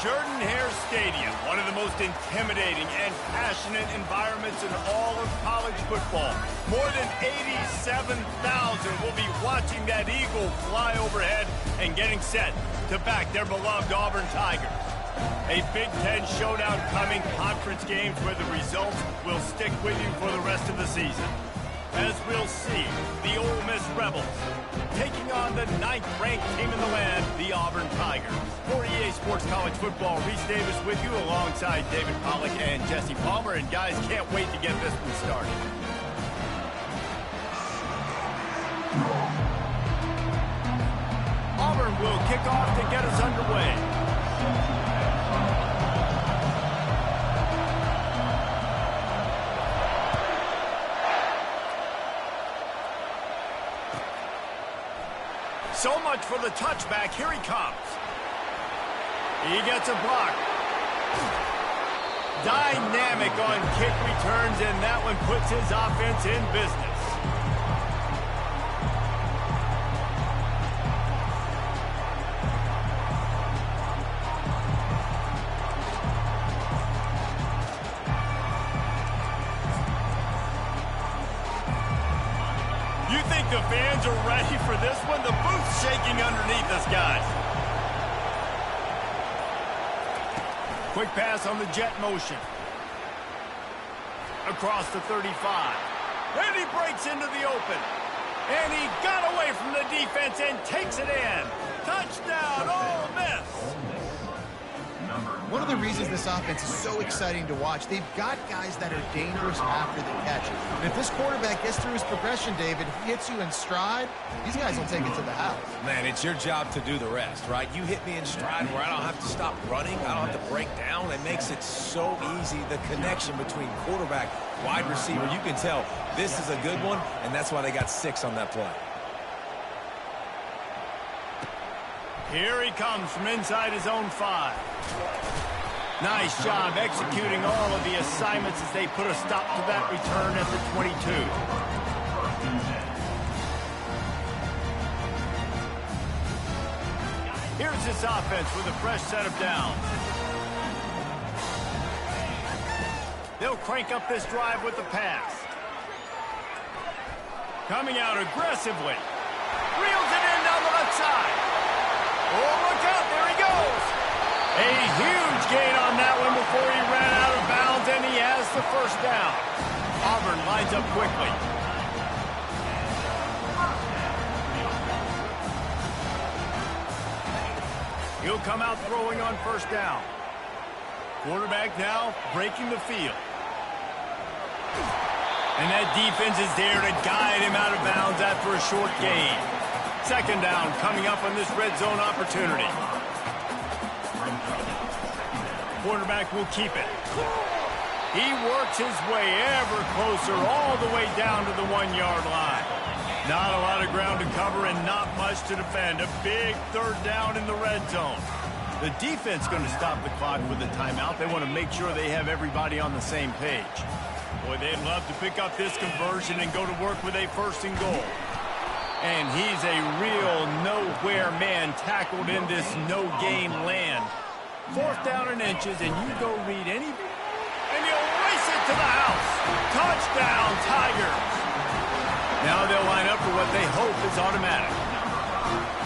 Jordan-Hare Stadium, one of the most intimidating and passionate environments in all of college football. More than 87,000 will be watching that eagle fly overhead and getting set to back their beloved Auburn Tigers. A Big Ten showdown coming, conference games where the results will stick with you for the rest of the season. As we'll see, the Ole Miss Rebels taking on the 9th-ranked team in the land, the Auburn Tigers. For EA Sports College Football, Reese Davis with you alongside David Pollack and Jesse Palmer. And guys, can't wait to get this one started. Auburn will kick off to get us underway. So much for the touchback. Here he comes. He gets a block. Dynamic on kick returns, and that one puts his offense in business. You think the fans are ready for this one? The booth's shaking underneath us, guys. Quick pass on the jet motion. Across the 35. And he breaks into the open. And he got away from the defense and takes it in. Touchdown, Ole Miss. One of the reasons this offense is so exciting to watch, they've got guys that are dangerous after the catch. And if this quarterback gets through his progression, David, he hits you in stride, these guys will take it to the house. Man, it's your job to do the rest, right? You hit me in stride where I don't have to stop running. I don't have to break down. It makes it so easy. The connection between quarterback, wide receiver, you can tell this is a good one, and that's why they got 6 on that play. Here he comes from inside his own 5. Nice job executing all of the assignments as they put a stop to that return at the 22. Here's this offense with a fresh set of downs. They'll crank up this drive with the pass. Coming out aggressively. Reels it in down the left side. Oh, look out, there he goes. A huge gain on that one before he ran out of bounds, and he has the first down. Auburn lines up quickly. He'll come out throwing on first down. Quarterback now breaking the field. And that defense is there to guide him out of bounds after a short gain. Second down coming up on this red zone opportunity. Quarterback will keep it. He works his way ever closer all the way down to the 1-yard line. Not a lot of ground to cover and not much to defend. A big third down in the red zone. The defense going to stop the clock with a timeout. They want to make sure they have everybody on the same page. Boy, they'd love to pick up this conversion and go to work with a 1st and goal. And he's a real nowhere man tackled in this no-game land. 4th down and inches, and you go read any... And he'll race it to the house. Touchdown, Tigers. Now they'll line up for what they hope is automatic.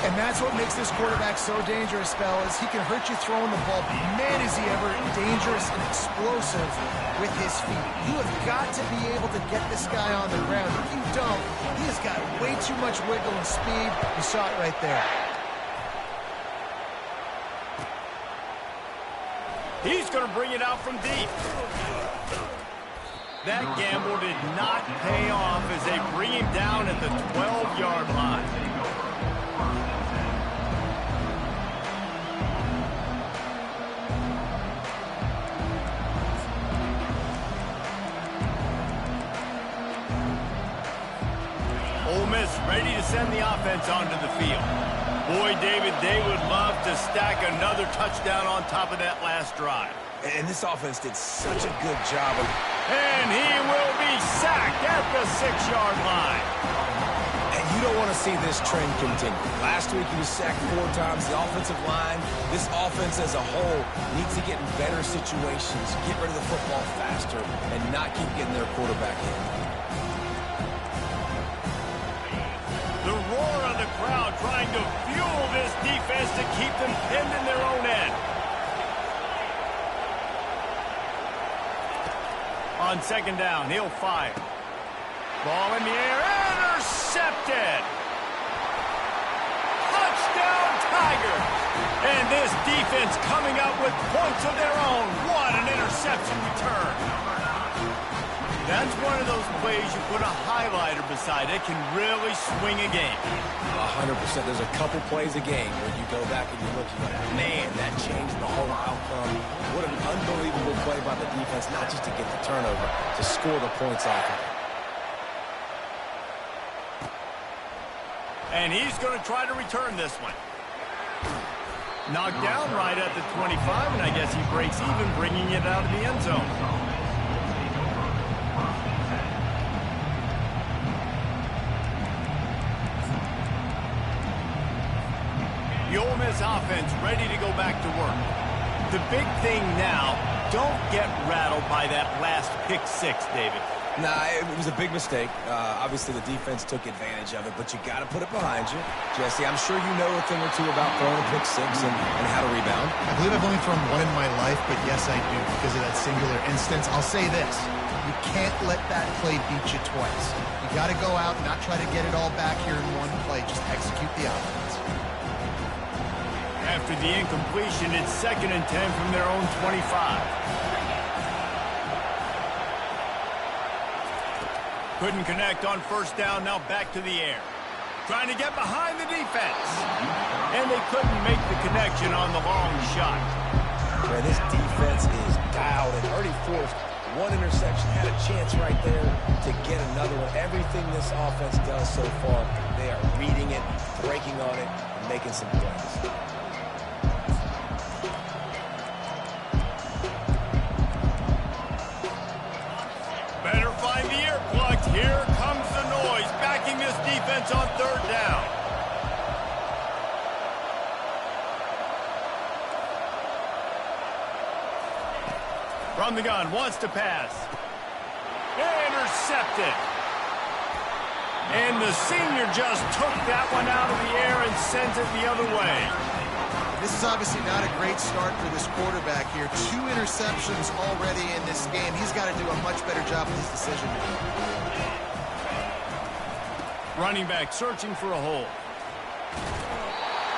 And that's what makes this quarterback so dangerous, fellas. He can hurt you throwing the ball, but man, is he ever dangerous and explosive with his feet. You have got to be able to get this guy on the ground. If you don't, he has got way too much wiggle and speed. You saw it right there. He's going to bring it out from deep. That gamble did not pay off as they bring him down at the 12-yard line. Ole Miss ready to send the offense onto the field. Boy, David, they would love to stack another touchdown on top of that last drive. And this offense did such a good job of... And he will be sacked at the 6-yard line. And you don't want to see this trend continue. Last week he was sacked 4 times. The offensive line, this offense as a whole, needs to get in better situations, get rid of the football faster, and not keep getting their quarterback hit. The roar of the crowd trying to fuel this defense to keep them pinned in their own end. On second down, he'll fire. Ball in the air, intercepted. Touchdown, Tigers. And this defense coming up with points of their own. What an interception return. That's one of those plays you put a highlighter beside. It can really swing a game. 100%. There's a couple plays a game where you go back and you look, you're like, man, that changed the whole outcome. What an unbelievable play by the defense, not just to get the turnover, to score the points off of it. And he's going to try to return this one. Knocked down right at the 25, and I guess he breaks even, bringing it out of the end zone. The Ole Miss offense ready to go back to work. The big thing now, don't get rattled by that last pick 6, David. Nah, it was a big mistake. Obviously, the defense took advantage of it, but you got to put it behind you. Jesse, I'm sure you know a thing or two about throwing a pick 6 and how to rebound. I believe I've only thrown one in my life, but yes, I do because of that singular instance. I'll say this. You can't let that play beat you twice. You got to go out and not try to get it all back here in one play. Just execute the offense. After the incompletion, it's 2nd and 10 from their own 25. Couldn't connect on first down, now back to the air. Trying to get behind the defense. And they couldn't make the connection on the long shot. Man, this defense is dialed and already forced one interception, had a chance right there to get another one. Everything this offense does so far, they are reading it, breaking on it, and making some plays. Better find the earplugs. Here comes the noise, backing this defense on 3rd down. From the gun, wants to pass. Intercepted. And the senior just took that one out of the air and sends it the other way. This is obviously not a great start for this quarterback here. 2 interceptions already in this game. He's got to do a much better job with his decision making. Running back searching for a hole.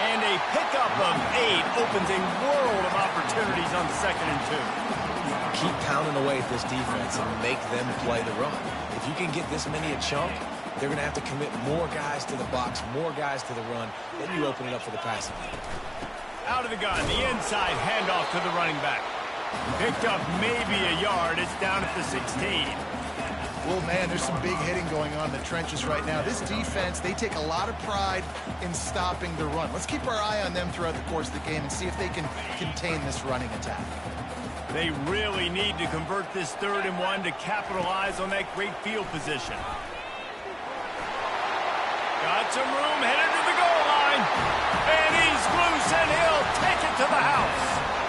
And a pickup of 8 opens a world of opportunities on 2nd and 2. Keep pounding away at this defense and make them play the run. If you can get this many a chunk, they're going to have to commit more guys to the box, more guys to the run. Then you open it up for the passing game. Out of the gun, the inside handoff to the running back. Picked up maybe a yard. It's down at the 16. Well, man, there's some big hitting going on in the trenches right now. This defense, they take a lot of pride in stopping the run. Let's keep our eye on them throughout the course of the game and see if they can contain this running attack. They really need to convert this 3rd and 1 to capitalize on that great field position. Got some room, headed to the goal line. And he's loose, and he'll take it to the house.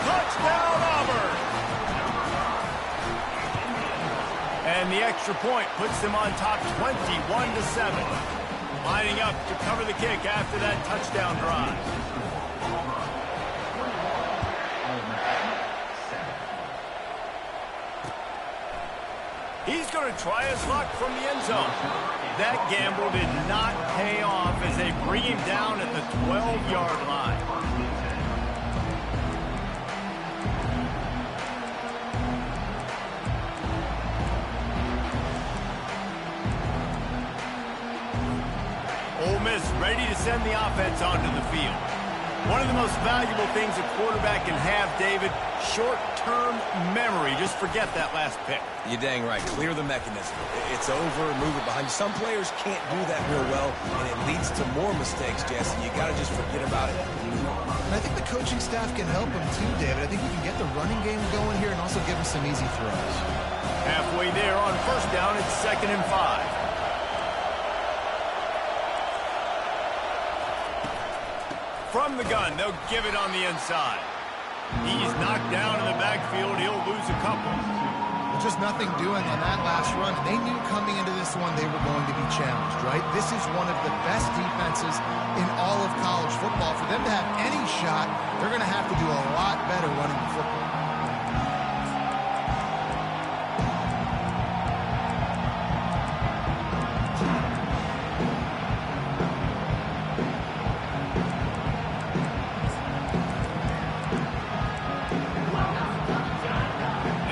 Touchdown, Auburn. And the extra point puts them on top 21-7. Lining up to cover the kick after that touchdown drive. He's going to try his luck from the end zone. That gamble did not pay off as they bring him down at the 12-yard line. Ole Miss ready to send the offense onto the field. One of the most valuable things a quarterback can have, David, short-term memory. Just forget that last pick. You're dang right. Clear the mechanism. It's over, move it behind you. Some players can't do that real well, and it leads to more mistakes, Jesse. You got to just forget about it and move on. And I think the coaching staff can help him too, David. I think you can get the running game going here and also give him some easy throws. Halfway there on first down, it's 2nd and 5. From the gun, they'll give it on the inside. He's knocked down in the backfield. He'll lose a couple. Just nothing doing on that last run. They knew coming into this one they were going to be challenged, right? This is one of the best defenses in all of college football. For them to have any shot, they're going to have to do a lot better running the football.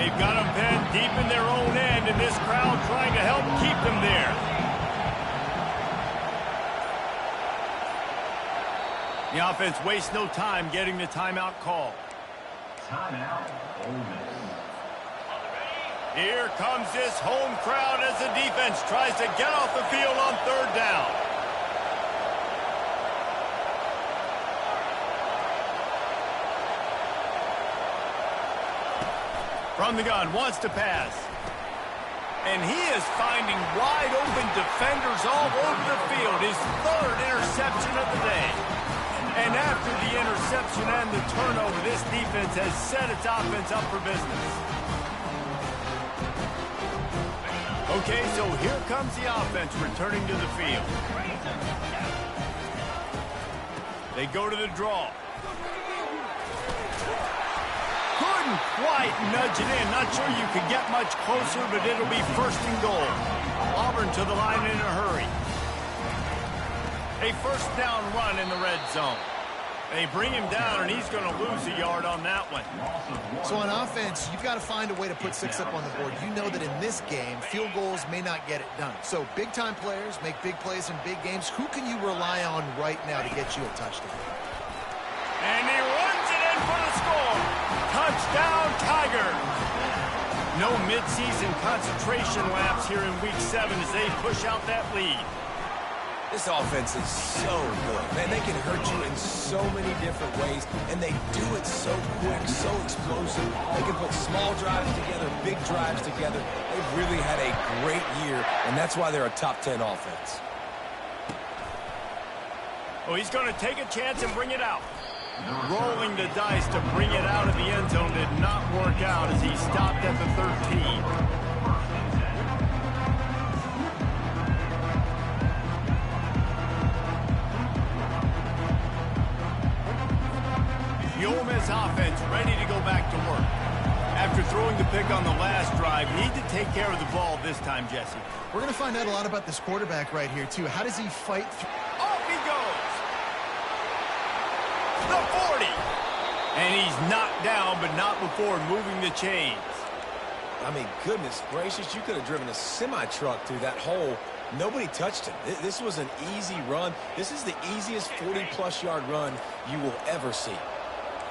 They've got them pinned deep in their own end, and this crowd trying to help keep them there. The offense wastes no time getting the timeout call. Timeout, Ole Miss. Here comes this home crowd as the defense tries to get off the field on third down. From the gun, wants to pass. And he is finding wide open defenders all over the field. His third interception of the day. And after the interception and the turnover, this defense has set its offense up for business. Okay, so here comes the offense returning to the field. They go to the draw. Couldn't quite nudge it in. Not sure you could get much closer, but it'll be first and goal. Auburn to the line in a hurry. A first down run in the red zone. They bring him down, and he's going to lose a yard on that one. So on offense, you've got to find a way to put 6 up on the board. You know that in this game, field goals may not get it done. So big-time players make big plays in big games. Who can you rely on right now to get you a touchdown? And he runs it in for the score. Touchdown, Tiger. No midseason concentration laps here in Week 7 as they push out that lead. This offense is so good. Man, they can hurt you in so many different ways, and they do it so quick, so explosive. They can put small drives together, big drives together. They've really had a great year, and that's why they're a top 10 offense. Oh, he's going to take a chance and bring it out. Rolling the dice to bring it out of the end zone did not work out as he stopped at the 13. The Ole Miss offense ready to go back to work. After throwing the pick on the last drive, need to take care of the ball this time, Jesse. We're going to find out a lot about this quarterback right here, too. How does he fight through? Off he goes. The 40. And he's knocked down, but not before moving the chains. I mean, goodness gracious, you could have driven a semi-truck through that hole. Nobody touched him. This was an easy run. This is the easiest 40-plus yard run you will ever see.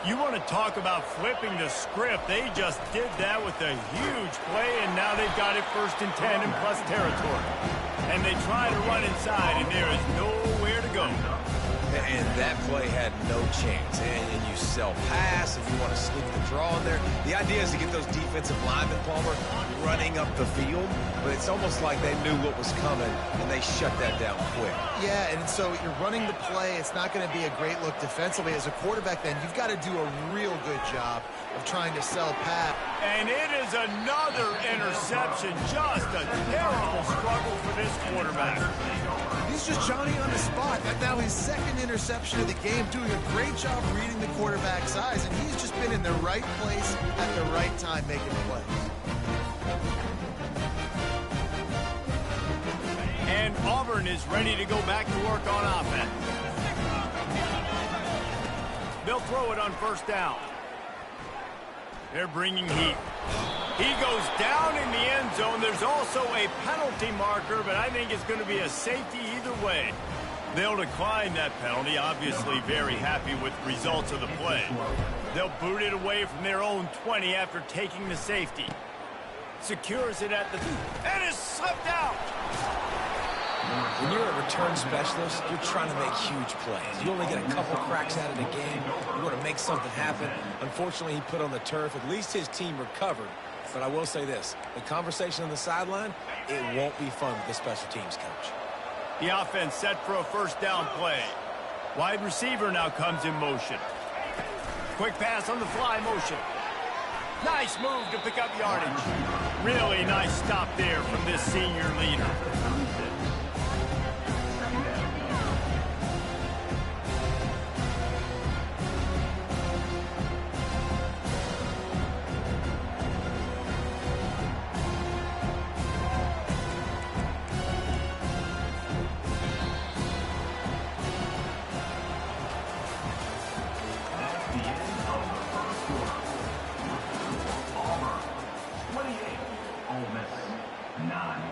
You want to talk about flipping the script. They just did that with a huge play, and now they've got it first and 10 in plus territory. And they try to run inside, and there is nowhere to go. And that play had no chance. And you sell pass, and you want to sneak the draw in there. The idea is to get those defensive linemen, Palmer, running up the field. But it's almost like they knew what was coming, and they shut that down quick. Yeah, and so you're running the play. It's not going to be a great look defensively. As a quarterback, then, you've got to do a real good job of trying to sell pass. And it is another interception. Just a terrible struggle for this quarterback. He's just Johnny on the spot. That's now his second interception of the game, doing a great job reading the quarterback's eyes, and he's just been in the right place at the right time making plays. And Auburn is ready to go back to work on offense. They'll throw it on first down. They're bringing heat. He goes down in the end zone. There's also a penalty marker, but I think it's going to be a safety either way. They'll decline that penalty, obviously very happy with the results of the play. They'll boot it away from their own 20 after taking the safety. Secures it at the... and is slipped out! When you're a return specialist, you're trying to make huge plays. You only get a couple cracks at it a game. You want to make something happen. Unfortunately, he put on the turf. At least his team recovered. But I will say this, the conversation on the sideline, it won't be fun with the special teams coach. The offense set for a first down play. Wide receiver now comes in motion. Quick pass on the fly motion. Nice move to pick up yardage. Really nice stop there from this senior leader. Ole Miss, 9.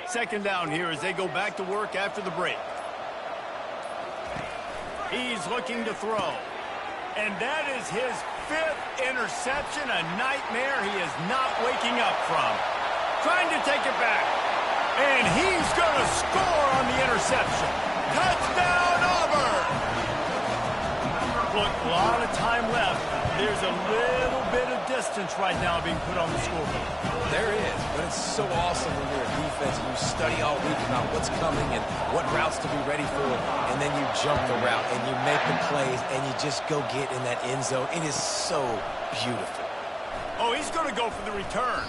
Second down here as they go back to work after the break. He's looking to throw. And that is his 5th interception, a nightmare he is not waking up from. Trying to take it back. And he's going to score on the interception. Touchdown, Auburn! Look, a lot of time left. There's a little bit of distance right now being put on the scoreboard. There is, but it's so awesome when you're a defense and you study all week about what's coming and what routes to be ready for, and then you jump the route and you make the plays and you just go get in that end zone. It is so beautiful. Oh, he's going to go for the return.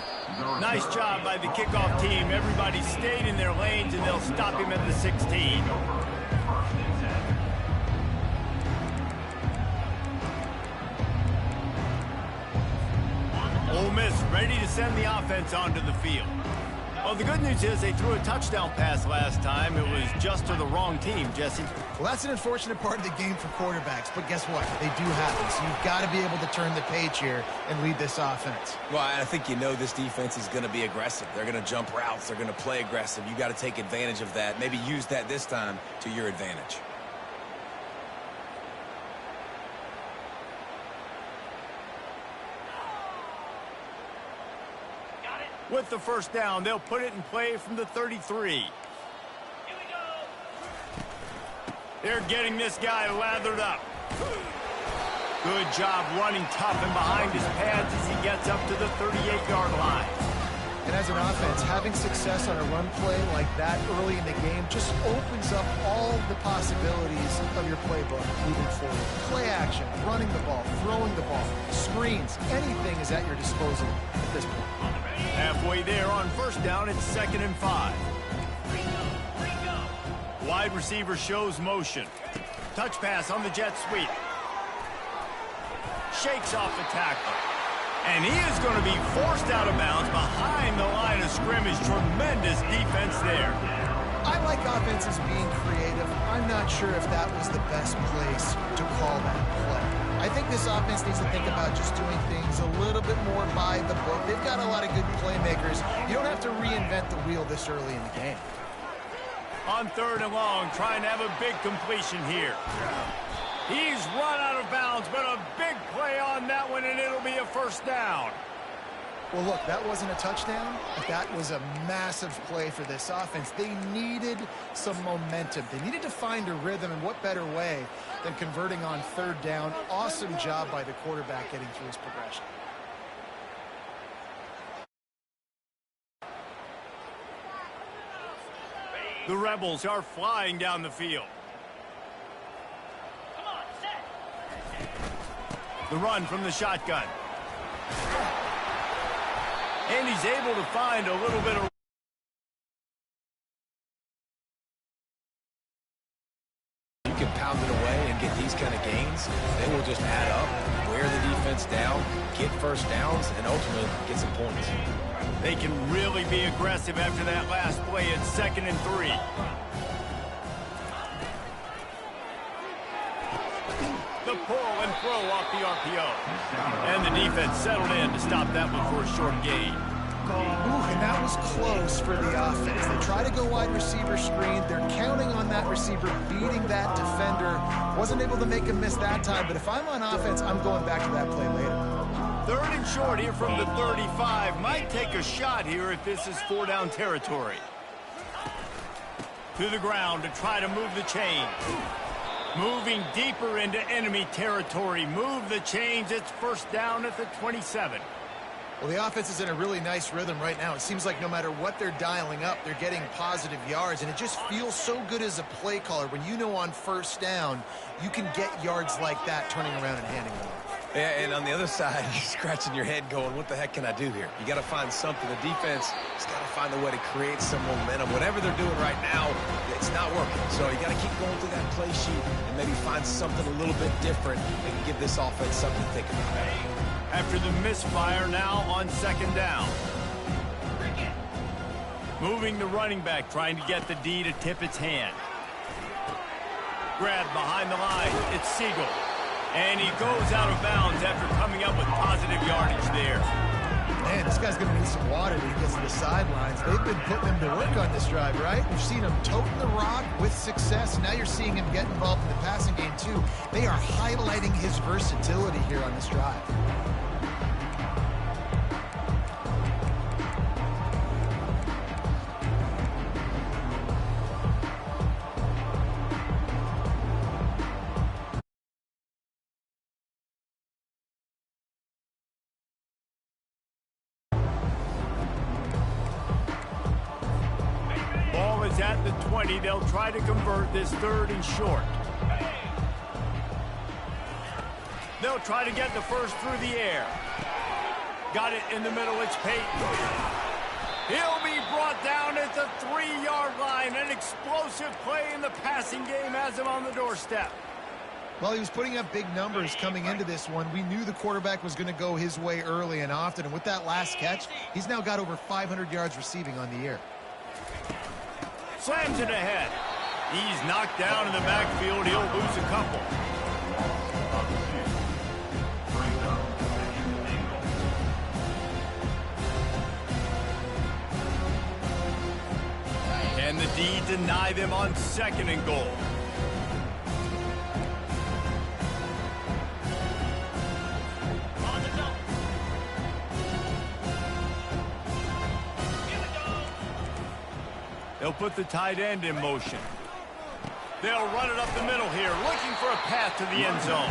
Nice job by the kickoff team. Everybody stayed in their lanes, and they'll stop him at the 16. Ole Miss ready to send the offense onto the field. Well, the good news is they threw a touchdown pass last time. It was just to the wrong team, Jesse. Well, that's an unfortunate part of the game for quarterbacks, but guess what? They do happen, so you've got to be able to turn the page here and lead this offense. Well, I think you know this defense is going to be aggressive. They're going to jump routes. They're going to play aggressive. You got to take advantage of that. Maybe use that this time to your advantage. With the first down, they'll put it in play from the 33. Here we go. They're getting this guy lathered up. Good job running tough and behind his pads as he gets up to the 38-yard line. And as an offense, having success on a run play like that early in the game just opens up all the possibilities of your playbook moving forward. Play action, running the ball, throwing the ball, screens, anything is at your disposal at this point. Halfway there on first down, it's 2nd and 5. Wide receiver shows motion. Touch pass on the jet sweep. Shakes off the tackle. And he is going to be forced out of bounds behind the line of scrimmage. Tremendous defense there. I like offenses being creative. I'm not sure if that was the best place to call that play. I think this offense needs to think about just doing things a little bit more by the book. They've got a lot of good playmakers. You don't have to reinvent the wheel this early in the game. On 3rd and long, trying to have a big completion here. He's run out of bounds, but a big play on that one, and it'll be a first down. Well, look, that wasn't a touchdown, but that was a massive play for this offense. They needed some momentum. They needed to find a rhythm, and what better way than converting on 3rd down. Awesome job by the quarterback getting through his progression. The Rebels are flying down the field. The run from the shotgun. And he's able to find a little bit of... You can pound it away and get these kind of gains. They will just add up, wear the defense down, get first downs, and ultimately get some points. They can really be aggressive after that last play at 2nd and 3. The pull and throw off the RPO. And the defense settled in to stop that one for a short gain. Ooh, and that was close for the offense. They try to go wide receiver screen. They're counting on that receiver beating that defender. Wasn't able to make him miss that time, but if I'm on offense, I'm going back to that play later. 3rd and short here from the 35. Might take a shot here if this is 4-down territory. To the ground to try to move the chain. Moving deeper into enemy territory. Move the chains. It's first down at the 27. Well, the offense is in a really nice rhythm right now. It seems like no matter what they're dialing up, they're getting positive yards, and it just feels so good as a play caller when you know on first down you can get yards like that turning around and handing them off. Yeah, and on the other side, you're scratching your head going, what the heck can I do here? You got to find something. The defense has got to find a way to create some momentum. Whatever they're doing right now, it's not working. So you got to keep going through that play sheet and maybe find something a little bit different that can give this offense something to think about. After the misfire, now on second down. Moving the running back, trying to get the D to tip its hand. Grab behind the line. It's Siegel. And he goes out of bounds after coming up with positive yardage there. Man, this guy's going to need some water when he gets to the sidelines. They've been putting him to work on this drive, right? We've seen him toting the rock with success. Now you're seeing him get involved in the passing game, too. They are highlighting his versatility here on this drive. Ball is at the 20. They'll try to convert this third and short. They'll try to get the first through the air. Got it in the middle. It's Peyton. He'll be brought down at the 3-yard line. An explosive play in the passing game has him on the doorstep. Well, he was putting up big numbers coming into this one. We knew the quarterback was going to go his way early and often. And with that last catch, he's now got over 500 yards receiving on the year. Slams it ahead. He's knocked down in the backfield. He'll lose a couple. Can the D deny them on second and goal? They'll put the tight end in motion. They'll run it up the middle here, looking for a path to the end zone.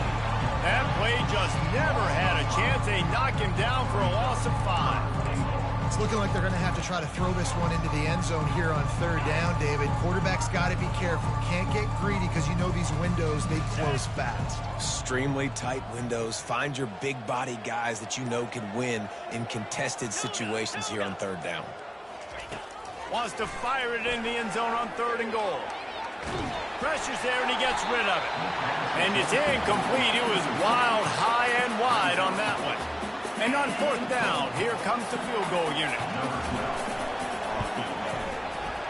That play just never had a chance. They knock him down for a loss of 5. It's looking like they're going to have to try to throw this one into the end zone here on third down, David. Quarterback's got to be careful. Can't get greedy because you know these windows, they close fast. Extremely tight windows. Find your big body guys that you know can win in contested situations here on third down. Wants to fire it in the end zone on third and goal. Pressure's there, and he gets rid of it. And it's incomplete. It was wild, high, and wide on that one. And on fourth down, here comes the field goal unit.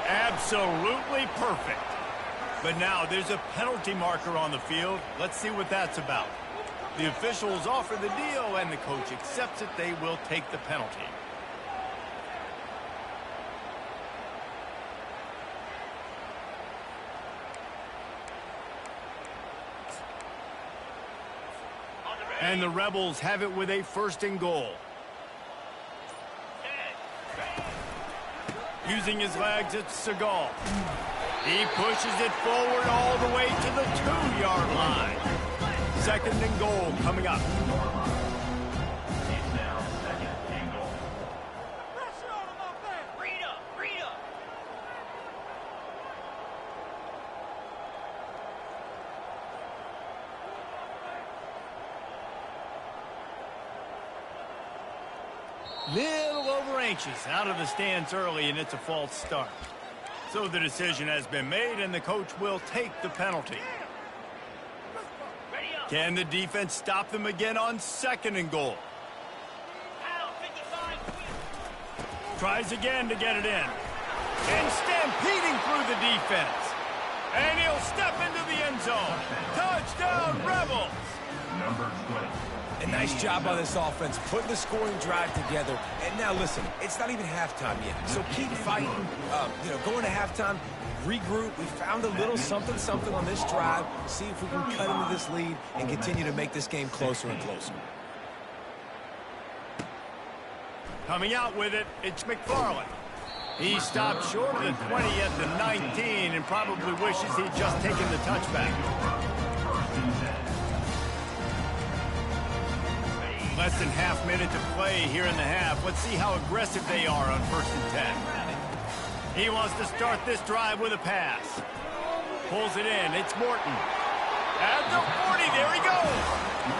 Absolutely perfect. But now there's a penalty marker on the field. Let's see what that's about. The officials offer the deal, and the coach accepts it. They will take the penalty. And the Rebels have it with a first and goal. Using his legs, it's Seagal. He pushes it forward all the way to the 2-yard line. Second and goal coming up. Little over anxious, out of the stance early, and it's a false start. So the decision has been made, and the coach will take the penalty. Can the defense stop them again on second and goal? Tries again to get it in. And stampeding through the defense. And he'll step into the end zone. Touchdown, Rebels! Number 20. A nice job by this offense, putting the scoring drive together. And now listen, it's not even halftime yet, so keep fighting. Going to halftime, regroup. We found a little something on this drive. See if we can cut into this lead and continue to make this game closer and closer. Coming out with it, it's McFarland. He stopped short of the 20 at the 19 and probably wishes he'd just taken the touchback. Less than half minute to play here in the half. Let's see how aggressive they are on 1st and 10. He wants to start this drive with a pass. Pulls it in. It's Morton. At the 40, there he goes.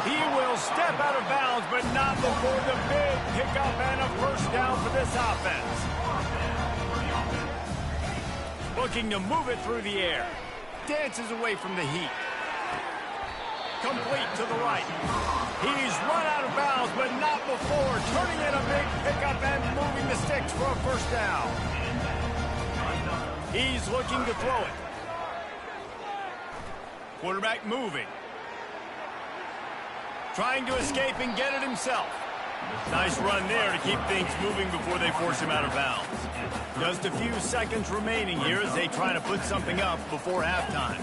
He will step out of bounds, but not before the big pickup and a first down for this offense. Looking to move it through the air. Dances away from the heat. Complete to the right. He's run out of bounds, but not before turning in a big pickup and moving the sticks for a first down. He's looking to throw it. Quarterback moving. Trying to escape and get it himself. Nice run there to keep things moving before they force him out of bounds. Just a few seconds remaining here as they try to put something up before halftime.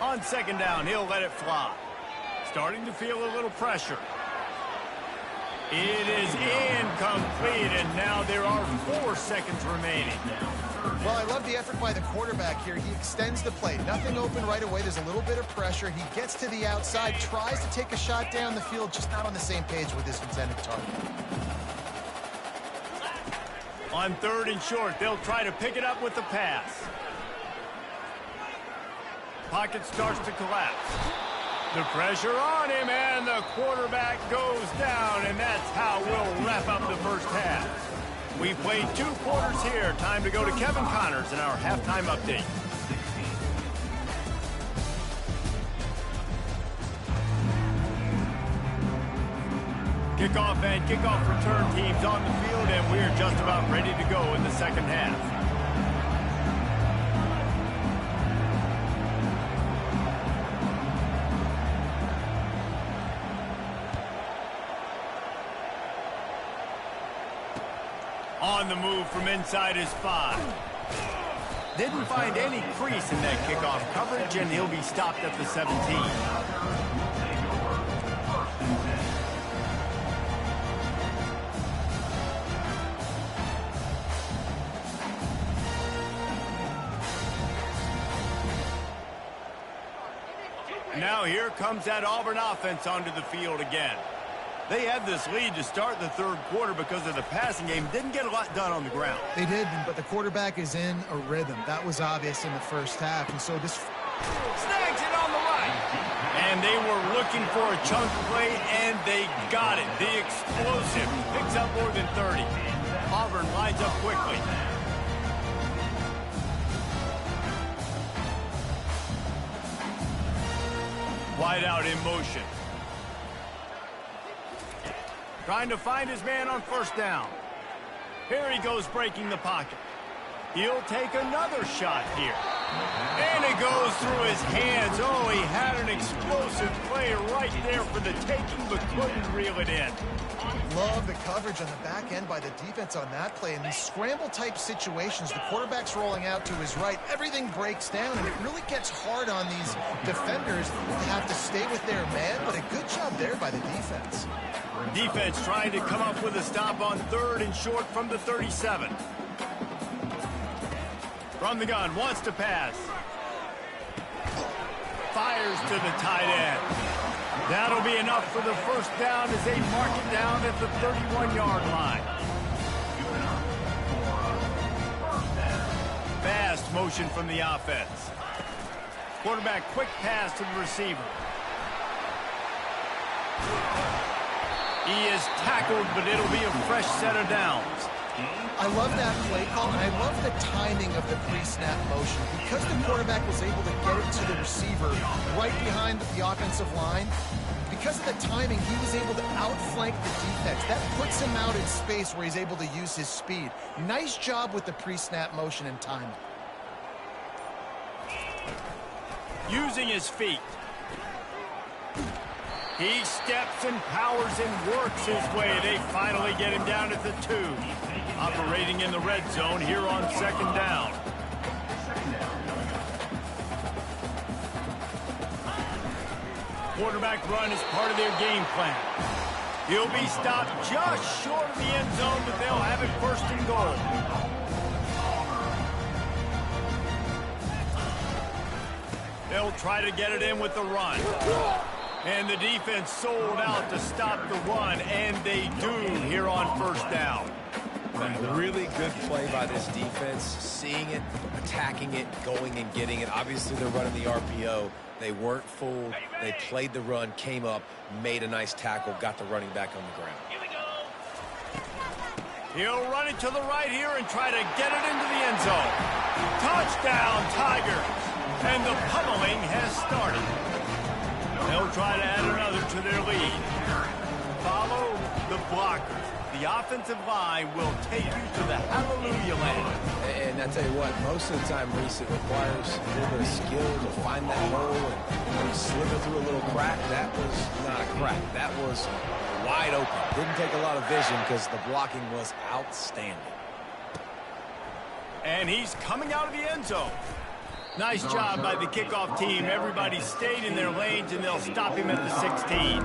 On 2nd down, he'll let it fly. Starting to feel a little pressure. It is incomplete, and now there are 4 seconds remaining. Well, I love the effort by the quarterback here. He extends the play. Nothing open right away. There's a little bit of pressure. He gets to the outside, tries to take a shot down the field, just not on the same page with his intended target. On 3rd and short, they'll try to pick it up with the pass. Pocket starts to collapse. The pressure on him, and the quarterback goes down, and that's how we'll wrap up the first half. We played 2 quarters here. Time to go to Kevin Connors in our halftime update. Kickoff and kickoff return teams on the field, and we're just about ready to go in the second half. On the move from inside his 5. Didn't find any crease in that kickoff coverage, and he'll be stopped at the 17. Now here comes that Auburn offense onto the field again. They had this lead to start the 3rd quarter because of the passing game. Didn't get a lot done on the ground. They did, but the quarterback is in a rhythm. That was obvious in the first half, and so this... Snags it on the right. And they were looking for a chunk play, and they got it. The explosive picks up more than 30. Auburn lines up quickly. Wide out in motion. Trying to find his man on 1st down. Here he goes breaking the pocket. He'll take another shot here. And it goes through his hands. Oh, he had an explosive play right there for the taking, but couldn't reel it in. Love the coverage on the back end by the defense on that play. In these scramble-type situations, the quarterback's rolling out to his right. Everything breaks down, and it really gets hard on these defenders to have to stay with their man, but a good job there by the defense. Defense trying to come up with a stop on 3rd and short from the 37. From the gun, wants to pass. Fires to the tight end. That'll be enough for the first down as they mark it down at the 31-yard line. Fast motion from the offense. Quarterback quick pass to the receiver. He is tackled, but it'll be a fresh set of downs. I love that play call, and I love the timing of the pre-snap motion. Because the quarterback was able to get it to the receiver right behind the offensive line, because of the timing, he was able to outflank the defense. That puts him out in space where he's able to use his speed. Nice job with the pre-snap motion and timing. Using his feet. He steps and powers and works his way. They finally get him down at the 2. Operating in the red zone here on 2nd down. Quarterback run is part of their game plan. He'll be stopped just short of the end zone, but they'll have it first and goal. They'll try to get it in with the run. And the defense sold out to stop the run, and they do here on first down. A really good play by this defense, seeing it, attacking it, going and getting it. Obviously, they're running the RPO. They weren't fooled. They played the run, came up, made a nice tackle, got the running back on the ground. He'll run it to the right here and try to get it into the end zone. Touchdown, Tigers! And the pummeling has started. They'll try to add another to their lead. Follow the blockers. The offensive line will take you to the hallelujah land. And I tell you what, most of the time, Reese, it requires a little bit of skill to find that hole and slither through a little crack. That was not a crack. That was wide open. Didn't take a lot of vision because the blocking was outstanding. And he's coming out of the end zone. Nice job by the kickoff team. Everybody stayed in their lanes, and they'll stop him at the 16.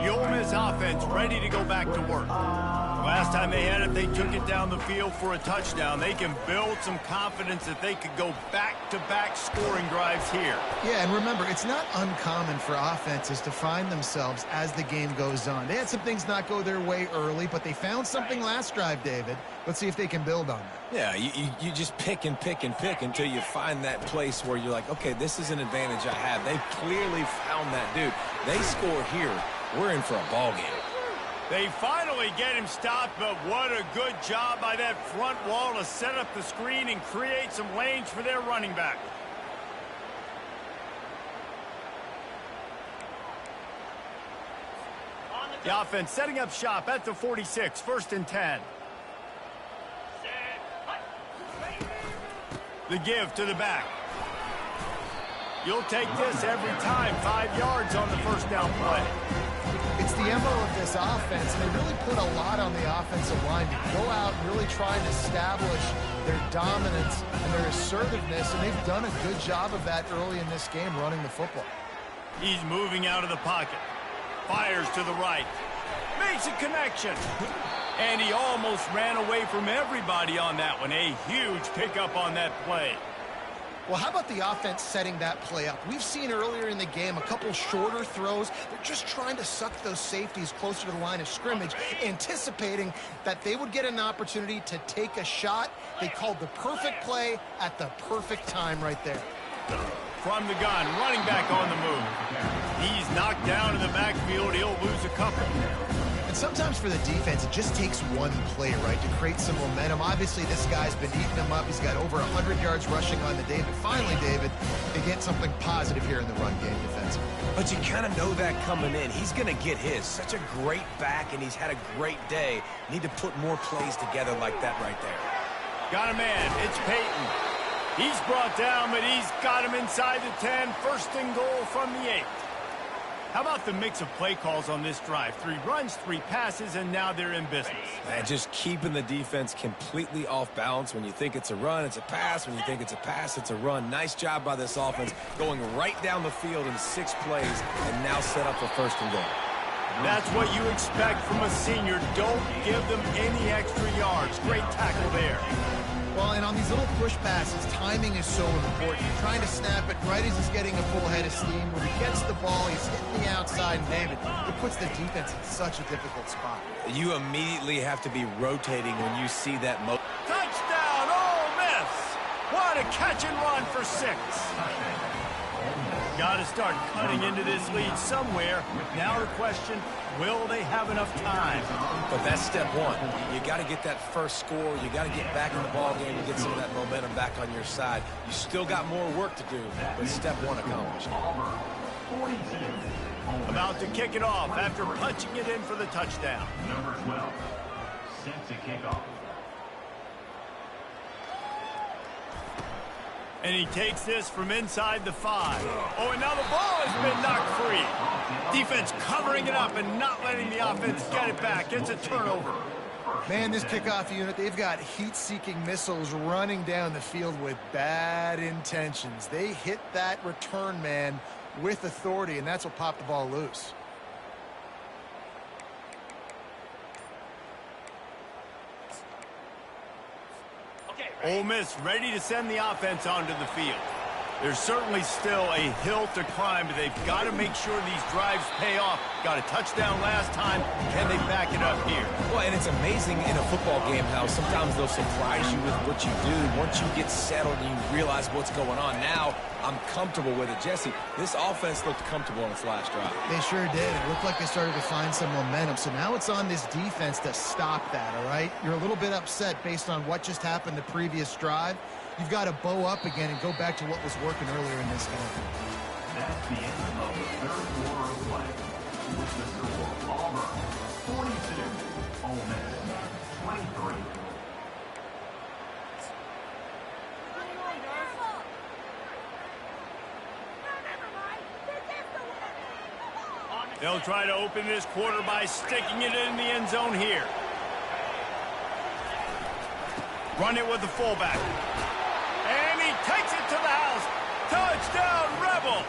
The Ole Miss offense ready to go back to work. Last time they had it, they took it down the field for a touchdown. They can build some confidence that they could go back-to-back scoring drives here. Yeah, and remember, it's not uncommon for offenses to find themselves as the game goes on. They had some things not go their way early, but they found something last drive, David. Let's see if they can build on that. Yeah, you just pick and pick and pick until you find that place where you're like, okay, this is an advantage I have. They clearly found that dude. They score here. We're in for a ball game. They finally get him stopped, but what a good job by that front wall to set up the screen and create some lanes for their running back. The offense setting up shop at the 46, 1st and 10. The give to the back. You'll take this every time. 5 yards on the first down play. It's the MO of this offense, and they really put a lot on the offensive line to go out and really try and establish their dominance and their assertiveness, and they've done a good job of that early in this game running the football. He's moving out of the pocket. Fires to the right. Makes a connection. And he almost ran away from everybody on that one. A huge pickup on that play. Well, how about the offense setting that play up? We've seen earlier in the game a couple shorter throws. They're just trying to suck those safeties closer to the line of scrimmage, anticipating that they would get an opportunity to take a shot. They called the perfect play at the perfect time right there. From the gun, running back on the move. He's knocked down in the backfield. He'll lose a couple. And sometimes for the defense, it just takes one play, right, to create some momentum. Obviously, this guy's been eating them up. He's got over 100 yards rushing on the day. But finally, David, they get something positive here in the run game defensively. But you kind of know that coming in. He's going to get his. Such a great back, and he's had a great day. Need to put more plays together like that right there. Got a man. It's Peyton. He's brought down, but he's got him inside the 10. 1st and goal from the 8. How about the mix of play calls on this drive? 3 runs, 3 passes, and now they're in business. And just keeping the defense completely off balance. When you think it's a run, it's a pass. When you think it's a pass, it's a run. Nice job by this offense, going right down the field in 6 plays, and now set up for 1st and goal. That's what you expect from a senior. Don't give them any extra yards. Great tackle there. Well, and on these little push passes, timing is so important. You're trying to snap it right as he's getting a full head of steam. When he gets the ball, he's hitting the outside, and David, it puts the defense in such a difficult spot. You immediately have to be rotating when you see that. Touchdown, Ole Miss! What a catch and run for 6. Got to start cutting into this lead somewhere. Now the question, will they have enough time? But that's step 1. You got to get that first score. You got to get back in the ball game and get some of that momentum back on your side. You still got more work to do, but step 1 accomplished. About to kick it off after punching it in for the touchdown. Number 12, set to kick off. And he takes this from inside the 5. Oh, and now the ball has been knocked free. Defense covering it up and not letting the offense get it back. It's a turnover. Man, this kickoff unit, they've got heat-seeking missiles running down the field with bad intentions. They hit that return man with authority, and that's what popped the ball loose. Ole Miss ready to send the offense onto the field. There's certainly still a hill to climb, but they've got to make sure these drives pay off. Got a touchdown last time. Can they back it up here? Well, and it's amazing in a football game how sometimes they'll surprise you with what you do. Once you get settled and you realize what's going on, now I'm comfortable with it. Jesse, this offense looked comfortable on its last drive. They sure did. It looked like they started to find some momentum. So now it's on this defense to stop that, all right? You're a little bit upset based on what just happened the previous drive. You've got to bow up again and go back to what was working earlier in this game. That's the end of the third quarter of play. With the score, Auburn 42, Ole Miss 23. They'll try to open this quarter by sticking it in the end zone here. Run it with the fullback. And he takes it to the house. Touchdown, Rebels!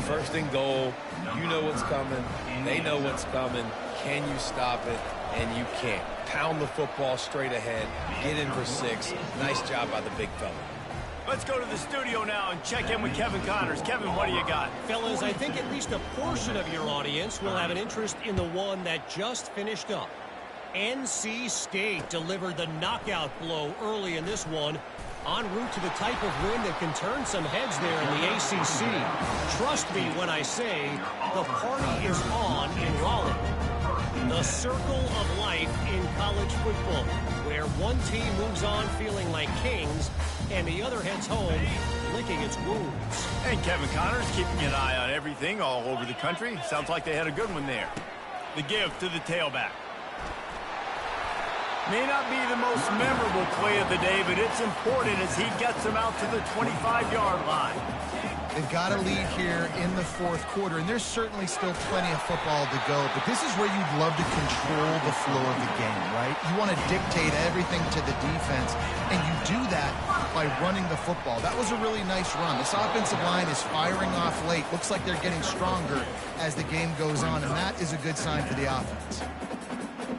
First and goal. You know what's coming. They know what's coming. Can you stop it? And you can't. Pound the football straight ahead. Get in for 6. Nice job by the big fella. Let's go to the studio now and check in with Kevin Connors. Kevin, what do you got? Fellas, I think at least a portion of your audience will have an interest in the one that just finished up. NC State delivered the knockout blow early in this one, en route to the type of win that can turn some heads there in the ACC. Trust me when I say the party is on in Raleigh. The circle of life in college football, where one team moves on feeling like kings and the other heads home licking its wounds. And Kevin Connors keeping an eye on everything all over the country. Sounds like they had a good one there. The give to the tailback. May not be the most memorable play of the day, but it's important as he gets them out to the 25-yard line. They've got a lead here in the fourth quarter, and there's certainly still plenty of football to go, but this is where you'd love to control the flow of the game, right? You want to dictate everything to the defense, and you do that by running the football. That was a really nice run. This offensive line is firing off late. Looks like they're getting stronger as the game goes on, and that is a good sign for the offense.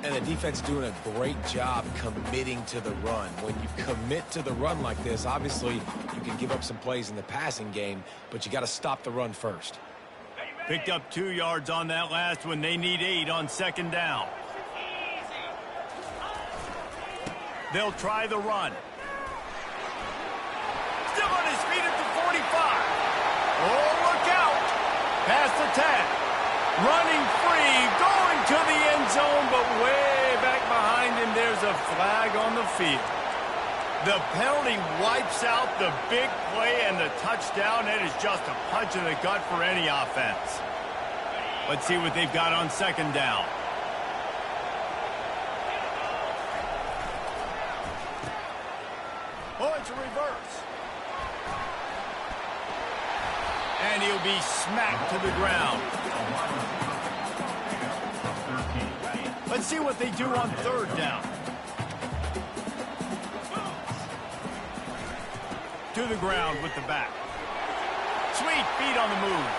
And the defense doing a great job committing to the run. When you commit to the run like this, obviously you can give up some plays in the passing game, but you got to stop the run first. Picked up 2 yards on that last one. They need 8 on second down. They'll try the run. Still on his feet at the 45. Oh, look out. Past the 10. Running free, going to the end zone, but way back behind him, there's a flag on the field. The penalty wipes out the big play and the touchdown. It is just a punch in the gut for any offense. Let's see what they've got on second down. Oh, it's a reverse. And he'll be smacked to the ground. Let's see what they do on third down. To the ground with the back. Sweet feet on the move.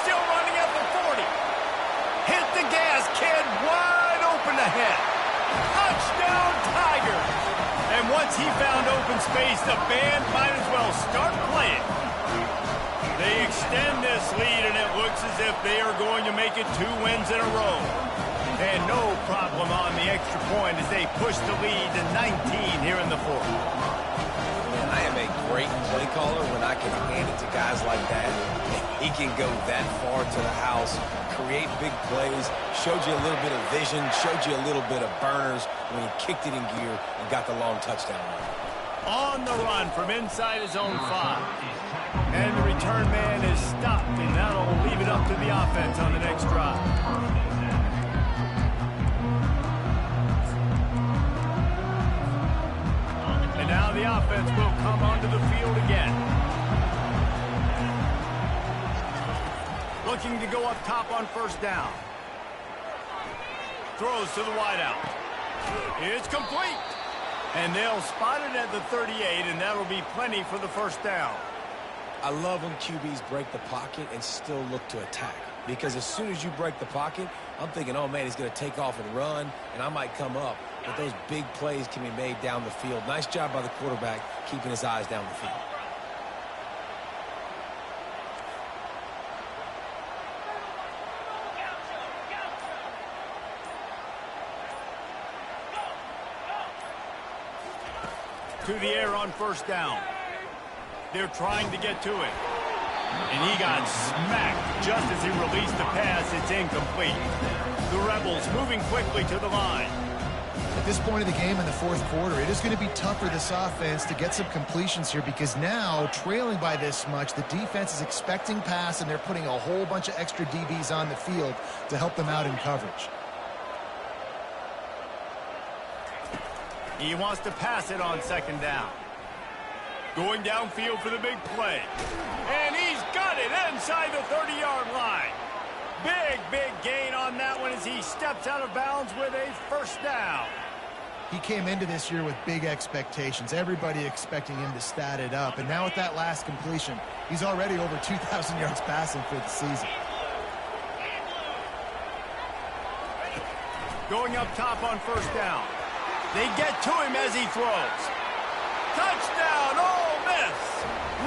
Still running at the 40. Hit the gas, kid. Wide open ahead. Touchdown, Tigers. And once he found open space, the band might as well start playing. They extend this lead, and it looks as if they are going to make it 2 wins in a row. And no problem on the extra point as they push the lead to 19 here in the fourth. Man, I am a great play caller when I can hand it to guys like that. He can go that far to the house, create big plays, showed you a little bit of vision, showed you a little bit of burners when he kicked it in gear and got the long touchdown. On the run from inside his own 5. And the return man is stopped, and that'll leave it up to the offense on the next drive. And now the offense will come onto the field again. Looking to go up top on first down. throws to the wideout. It's complete. And they'll spot it at the 38, and that'll be plenty for the first down. I love when QBs break the pocket and still look to attack. Because as soon as you break the pocket, I'm thinking, oh, man, he's going to take off and run, and I might come up. But those big plays can be made down the field. Nice job by the quarterback keeping his eyes down the field. To the air on first down. They're trying to get to it. And he got smacked just as he released the pass. It's incomplete. The Rebels moving quickly to the line. At this point of the game in the fourth quarter, it is going to be tough for this offense to get some completions here because now, trailing by this much, the defense is expecting pass, and they're putting a whole bunch of extra DBs on the field to help them out in coverage. He wants to pass it on second down. Going downfield for the big play. And he's got it inside the 30-yard line. Big gain on that one as he steps out of bounds with a first down. He came into this year with big expectations. Everybody expecting him to stat it up. And now with that last completion, he's already over 2,000 yards passing for the season. Going up top on first down. They get to him as he throws. Touchdown, Ole Miss!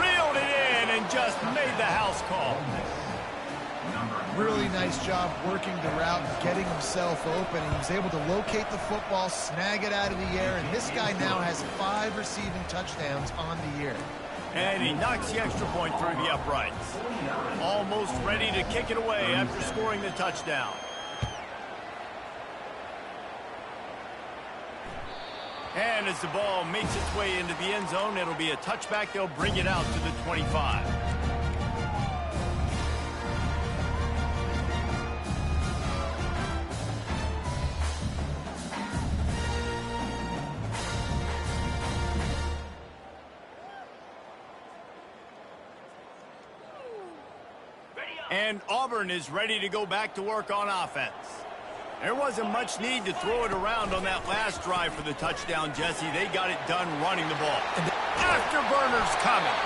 Reeled it in and just made the house call. Really nice job working the route, getting himself open, and he was able to locate the football, snag it out of the air, and this guy now has 5 receiving touchdowns on the year. And he knocks the extra point through the uprights. Almost ready to kick it away after scoring the touchdown. And as the ball makes its way into the end zone, it'll be a touchback. They'll bring it out to the 25. And Auburn is ready to go back to work on offense. There wasn't much need to throw it around on that last drive for the touchdown, Jesse. They got it done running the ball. Afterburner's coming.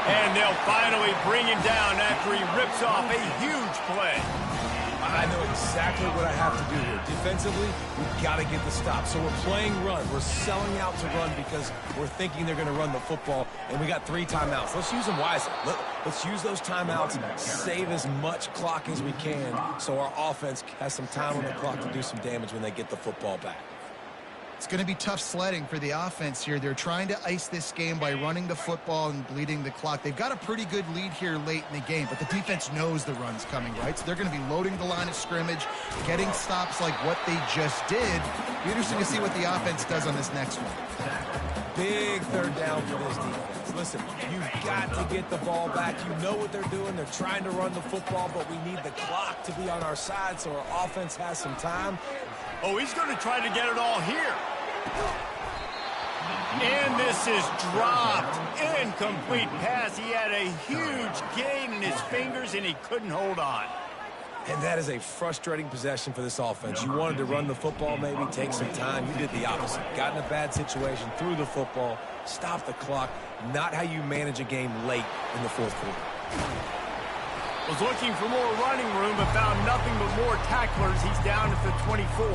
And they'll finally bring him down after he rips off a huge play. I know exactly what I have to do here. Defensively, we've got to get the stop. So we're playing run. We're selling out to run because we're thinking they're going to run the football, and we got 3 timeouts. Let's use them wisely. Let's use those timeouts, save as much clock as we can so our offense has some time on the clock to do some damage when they get the football back. It's going to be tough sledding for the offense here. They're trying to ice this game by running the football and bleeding the clock. They've got a pretty good lead here late in the game, but the defense knows the run's coming, right? So they're going to be loading the line of scrimmage, getting stops like what they just did. Be interesting to see what the offense does on this next one. Big third down for this defense. Listen, you've got to get the ball back. You know what they're doing. They're trying to run the football, but we need the clock to be on our side so our offense has some time. Oh, he's going to try to get it all here. And this is dropped. Incomplete pass. He had a huge gain in his fingers, and he couldn't hold on. And that is a frustrating possession for this offense. You wanted to run the football, maybe take some time. You did the opposite. Got in a bad situation, threw the football, stopped the clock. Not how you manage a game late in the fourth quarter. Was looking for more running room, but found nothing but more tacklers. He's down at the 24.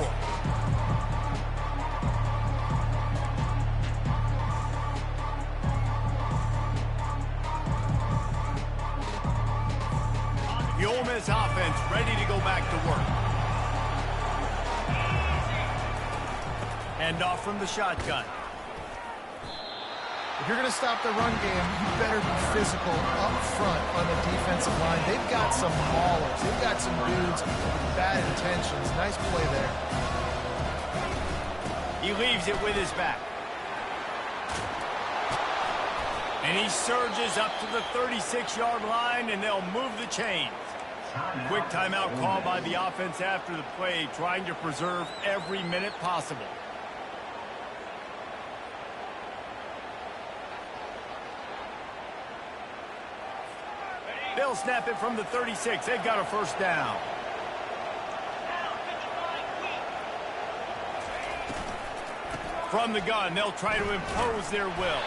The Ole Miss offense ready to go back to work. Hand off from the shotgun. If you're going to stop the run game, you better be physical up front on the defensive line. They've got some maulers. They've got some dudes with bad intentions. Nice play there. He leaves it with his back. And he surges up to the 36-yard line, and they'll move the chains. Quick timeout call by the offense after the play, trying to preserve every minute possible. They'll snap it from the 36. They've got a first down. From the gun, they'll try to impose their will.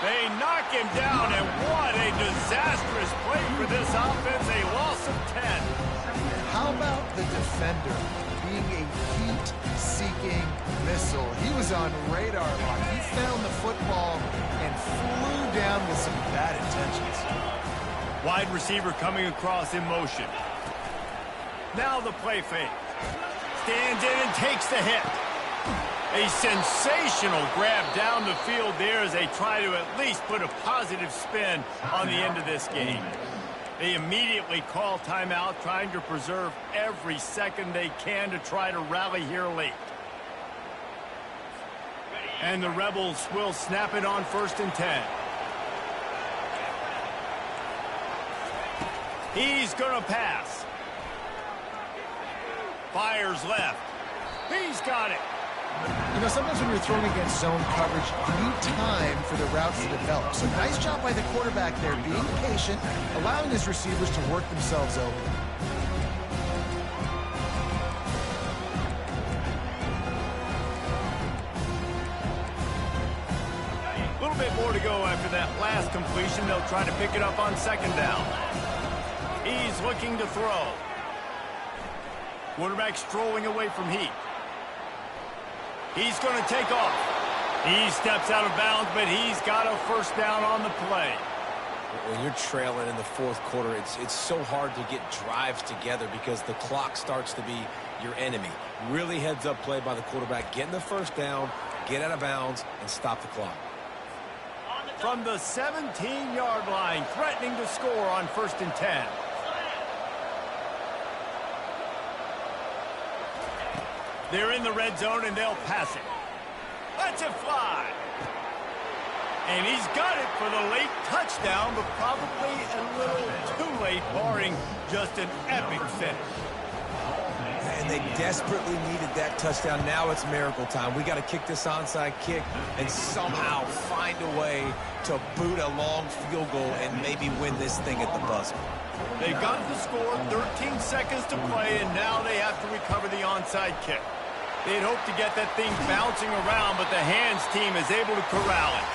They knock him down, and what a disastrous play for this offense. A loss of 10. How about the defender being a heat-seeking missile? He was on radar lock. He found the football and flew down with some bad intentions. Wide receiver coming across in motion. Now the play fake. Stands in and takes the hit. A sensational grab down the field there as they try to at least put a positive spin on the end of this game. They immediately call timeout, trying to preserve every second they can to try to rally here late. And the Rebels will snap it on 1st and 10. He's going to pass. Fires left. He's got it. You know, sometimes when you're throwing against zone coverage, you need time for the routes to develop. So nice job by the quarterback there, being patient, allowing his receivers to work themselves over. A little bit more to go after that last completion. They'll try to pick it up on 2nd down. He's looking to throw. Quarterback strolling away from heat. He's going to take off. He steps out of bounds, but he's got a 1st down on the play. When you're trailing in the 4th quarter, it's so hard to get drives together because the clock starts to be your enemy. Really heads-up play by the quarterback. Getting the 1st down, get out of bounds, and stop the clock. From the 17-yard line, threatening to score on 1st and 10. They're in the red zone, and they'll pass it. Let's it fly. And he's got it for the late touchdown, but probably a little too late, barring just an epic finish. And they desperately needed that touchdown. Now it's miracle time. We got to kick this onside kick and somehow find a way to boot a long field goal and maybe win this thing at the buzzer. They got the score, 13 seconds to play, and now they have to recover the onside kick. They'd hoped to get that thing bouncing around, but the hands team is able to corral it.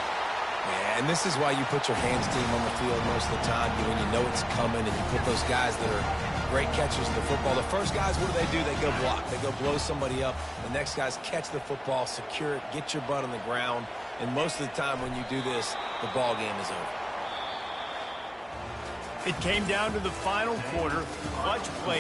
Yeah, and this is why you put your hands team on the field most of the time, when you know it's coming, and you put those guys that are great catchers of the football. The first guys, what do? They go block. They go blow somebody up. The next guys catch the football, secure it, get your butt on the ground. And most of the time when you do this, the ball game is over. It came down to the final quarter. Clutch play.